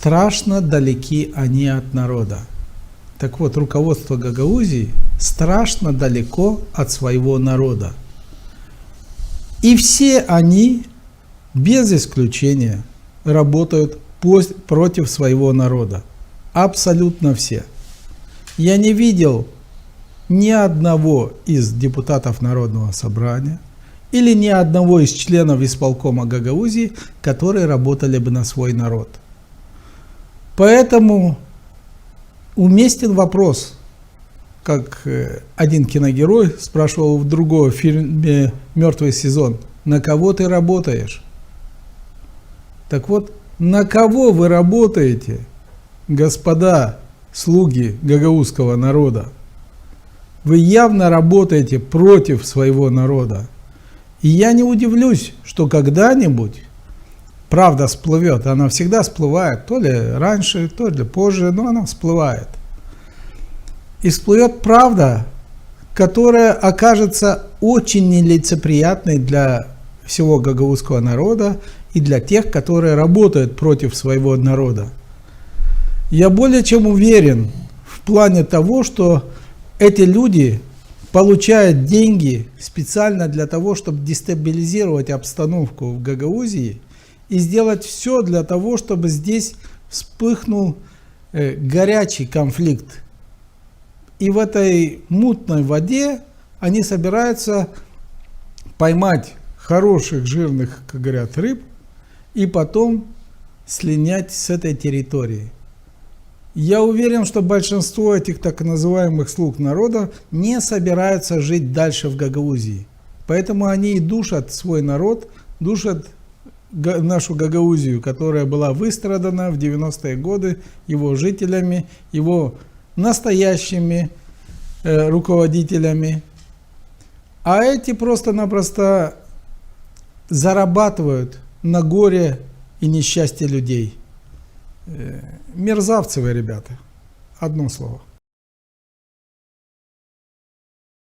страшно далеки они от народа. Так вот, руководство Гагаузии страшно далеко от своего народа. И все они, без исключения, работают против своего народа. Абсолютно все. Я не видел ни одного из депутатов Народного собрания или ни одного из членов исполкома Гагаузии, которые работали бы на свой народ. Поэтому уместен вопрос, как один киногерой спрашивал в другом фильме «Мертвый сезон», на кого ты работаешь? Так вот, на кого вы работаете, господа слуги гагаузского народа? Вы явно работаете против своего народа. И я не удивлюсь, что когда-нибудь правда всплывет. Она всегда всплывает, то ли раньше, то ли позже, но она всплывает. И всплывет правда, которая окажется очень нелицеприятной для всего гагаузского народа и для тех, которые работают против своего народа. Я более чем уверен в плане того, что эти люди получают деньги специально для того, чтобы дестабилизировать обстановку в Гагаузии и сделать все для того, чтобы здесь вспыхнул горячий конфликт. И в этой мутной воде они собираются поймать хороших, жирных, как говорят, рыб и потом слинять с этой территории. Я уверен, что большинство этих так называемых слуг народа не собираются жить дальше в Гагаузии. Поэтому они и душат свой народ, душат нашу Гагаузию, которая была выстрадана в 90-е годы его жителями, его настоящими руководителями. А эти просто-напросто зарабатывают на горе и несчастье людей. Мерзавцы вы, ребята. Одно слово.